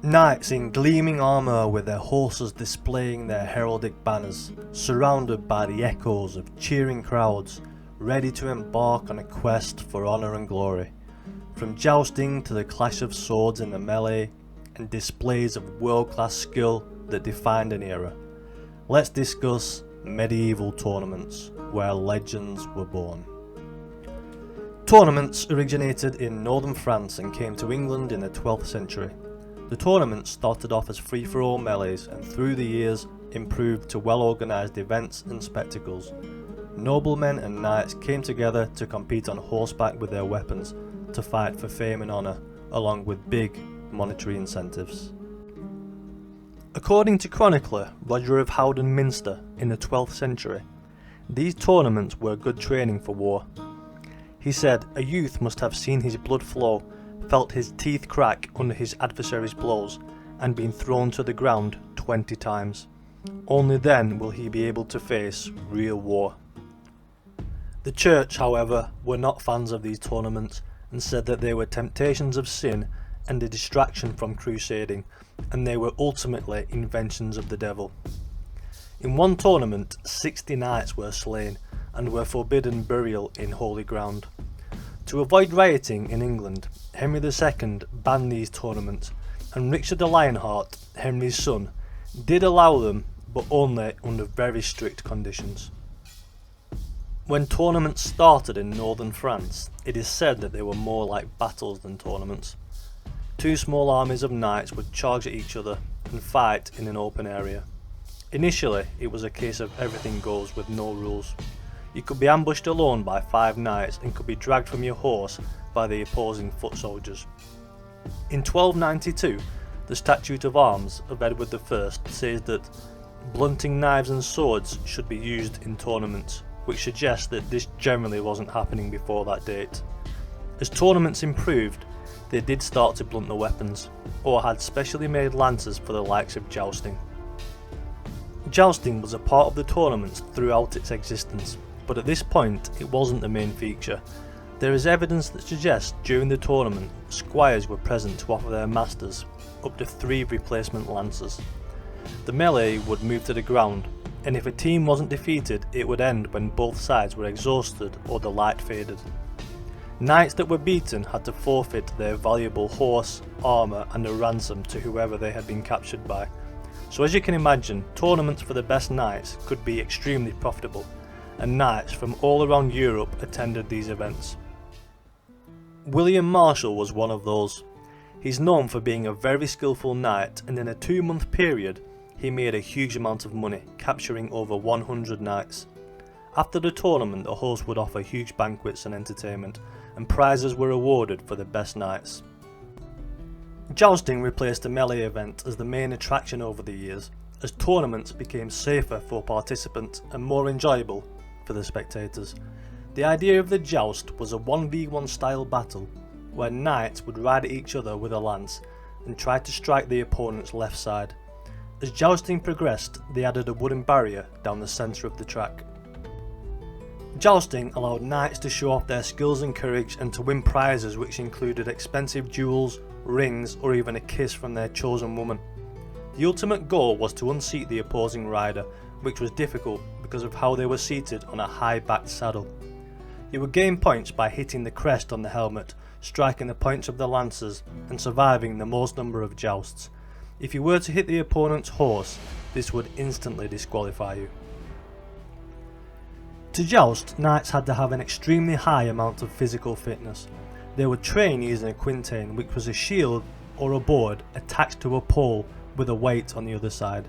Knights in gleaming armour with their horses displaying their heraldic banners, surrounded by the echoes of cheering crowds, ready to embark on a quest for honour and glory. From jousting to the clash of swords in the melee, and displays of world-class skill that defined an era. Let's discuss medieval tournaments, where legends were born. Tournaments originated in northern France and came to England in the 12th century. The tournaments started off as free-for-all melees and through the years improved to well-organised events and spectacles. Noblemen and knights came together to compete on horseback with their weapons, to fight for fame and honour, along with big monetary incentives. According to chronicler Roger of Howden Minster in the 12th century, these tournaments were good training for war. He said a youth must have seen his blood flow, felt his teeth crack under his adversary's blows, and been thrown to the ground 20 times. Only then will he be able to face real war. The church, however, were not fans of these tournaments and said that they were temptations of sin and a distraction from crusading, and they were ultimately inventions of the devil. In one tournament, 60 knights were slain and were forbidden burial in holy ground. To avoid rioting in England, Henry II banned these tournaments, and Richard the Lionheart, Henry's son, did allow them, but only under very strict conditions. When tournaments started in northern France, it is said that they were more like battles than tournaments. Two small armies of knights would charge at each other and fight in an open area. Initially, it was a case of everything goes with no rules. You could be ambushed alone by 5 knights and could be dragged from your horse by the opposing foot soldiers. In 1292, the Statute of Arms of Edward I says that blunting knives and swords should be used in tournaments, which suggests that this generally wasn't happening before that date. As tournaments improved, they did start to blunt the weapons, or had specially made lances for the likes of jousting. Jousting was a part of the tournaments throughout its existence, but at this point it wasn't the main feature. There is evidence that suggests during the tournament, squires were present to offer their masters up to 3 replacement lances. The melee would move to the ground, and if a team wasn't defeated, it would end when both sides were exhausted or the light faded. Knights that were beaten had to forfeit their valuable horse, armour and a ransom to whoever they had been captured by. So as you can imagine, tournaments for the best knights could be extremely profitable, and knights from all around Europe attended these events. William Marshall was one of those. He's known for being a very skillful knight, and in a 2-month period he made a huge amount of money, capturing over 100 knights. After the tournament, the host would offer huge banquets and entertainment, and prizes were awarded for the best knights. Jousting replaced the melee event as the main attraction over the years, as tournaments became safer for participants and more enjoyable for the spectators. The idea of the joust was a 1v1 style battle, where knights would ride at each other with a lance and try to strike the opponent's left side. As jousting progressed, they added a wooden barrier down the centre of the track. Jousting allowed knights to show off their skills and courage and to win prizes which included expensive jewels, rings or even a kiss from their chosen woman. The ultimate goal was to unseat the opposing rider, which was difficult because of how they were seated on a high-backed saddle. You would gain points by hitting the crest on the helmet, striking the points of the lances and surviving the most number of jousts. If you were to hit the opponent's horse, this would instantly disqualify you. To joust, knights had to have an extremely high amount of physical fitness. They would train using a quintain, which was a shield or a board attached to a pole with a weight on the other side.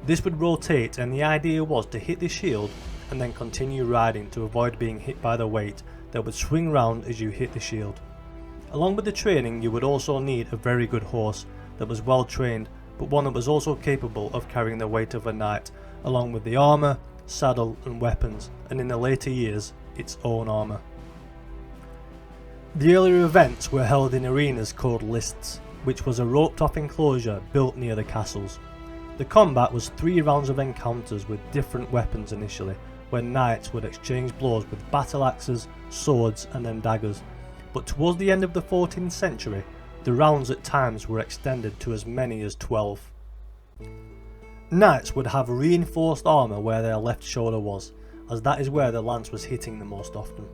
This would rotate, and the idea was to hit the shield and then continue riding to avoid being hit by the weight that would swing round as you hit the shield. Along with the training, you would also need a very good horse that was well trained, but one that was also capable of carrying the weight of a knight, along with the armour, saddle and weapons, and in the later years, its own armour. The earlier events were held in arenas called lists, which was a roped off enclosure built near the castles. The combat was 3 rounds of encounters with different weapons initially, where knights would exchange blows with battle axes, swords and then daggers, but towards the end of the 14th century, The rounds at times were extended to as many as 12. Knights would have reinforced armour where their left shoulder was, as that is where the lance was hitting the most often.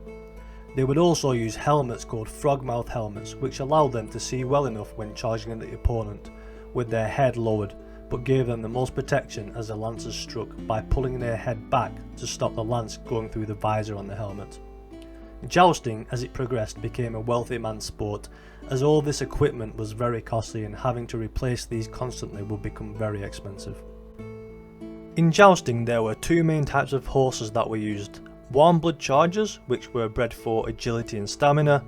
They would also use helmets called frogmouth helmets, which allowed them to see well enough when charging at the opponent, with their head lowered, but gave them the most protection as the lancers struck by pulling their head back to stop the lance going through the visor on the helmet. Jousting, as it progressed, became a wealthy man's sport, as all this equipment was very costly and having to replace these constantly would become very expensive. In jousting there were two main types of horses that were used: warm blood chargers, which were bred for agility and stamina,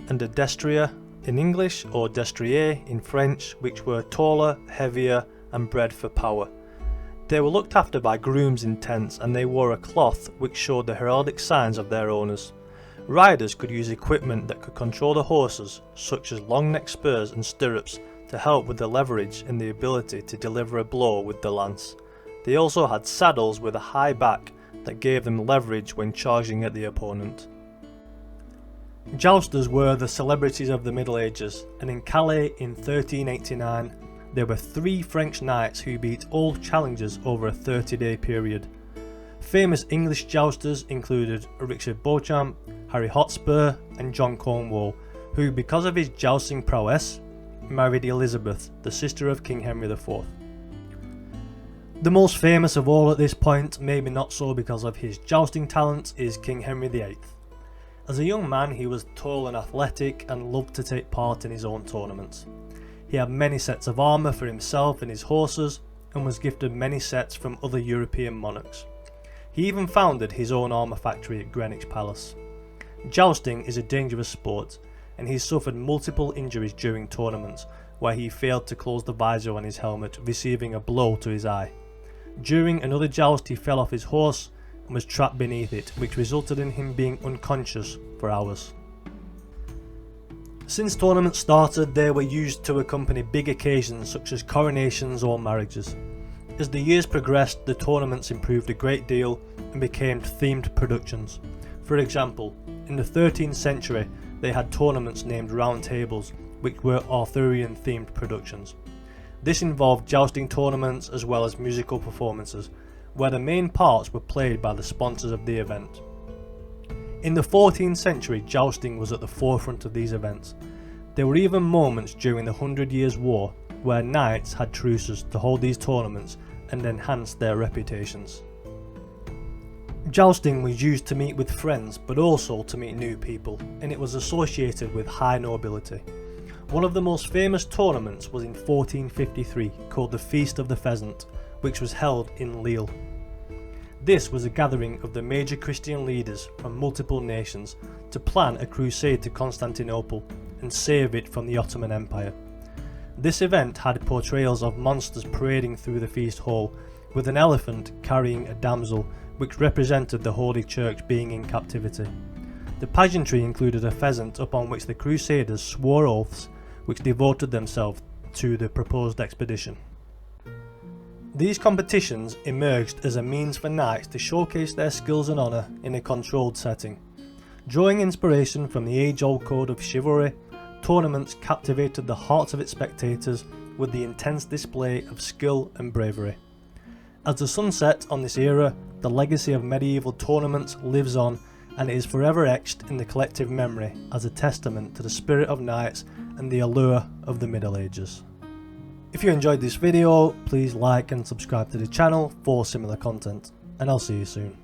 and a destrier in English or destrier in French, which were taller, heavier and bred for power. They were looked after by grooms in tents, and they wore a cloth which showed the heraldic signs of their owners. Riders could use equipment that could control the horses, such as long neck spurs and stirrups, to help with the leverage and the ability to deliver a blow with the lance. They also had saddles with a high back that gave them leverage when charging at the opponent. Jousters were the celebrities of the Middle Ages, and in Calais in 1389 there were 3 French knights who beat all challengers over a 30-day period. Famous English jousters included Richard Beauchamp, Harry Hotspur and John Cornwall, who, because of his jousting prowess, married Elizabeth, the sister of King Henry IV. The most famous of all at this point, maybe not so because of his jousting talents, is King Henry VIII. As a young man he was tall and athletic and loved to take part in his own tournaments. He had many sets of armour for himself and his horses, and was gifted many sets from other European monarchs. He even founded his own armour factory at Greenwich Palace. Jousting is a dangerous sport, and he suffered multiple injuries during tournaments where he failed to close the visor on his helmet, receiving a blow to his eye. During another joust he fell off his horse and was trapped beneath it, which resulted in him being unconscious for hours. Since tournaments started, they were used to accompany big occasions such as coronations or marriages. As the years progressed, the tournaments improved a great deal and became themed productions. For example, in the 13th century they had tournaments named round tables, which were Arthurian themed productions. This involved jousting tournaments as well as musical performances, where the main parts were played by the sponsors of the event. In the 14th century, jousting was at the forefront of these events. There were even moments during the 100 Years' War where knights had truces to hold these tournaments and enhance their reputations. Jousting was used to meet with friends, but also to meet new people, and it was associated with high nobility. One of the most famous tournaments was in 1453, called the Feast of the Pheasant, which was held in Lille. This was a gathering of the major Christian leaders from multiple nations to plan a crusade to Constantinople and save it from the Ottoman Empire. This event had portrayals of monsters parading through the feast hall, with an elephant carrying a damsel, which represented the Holy Church being in captivity. The pageantry included a pheasant upon which the crusaders swore oaths which devoted themselves to the proposed expedition. These competitions emerged as a means for knights to showcase their skills and honour in a controlled setting. Drawing inspiration from the age-old code of chivalry, tournaments captivated the hearts of its spectators with the intense display of skill and bravery. As the sun sets on this era, the legacy of medieval tournaments lives on, and it is forever etched in the collective memory as a testament to the spirit of knights and the allure of the Middle Ages. If you enjoyed this video, please like and subscribe to the channel for similar content, and I'll see you soon.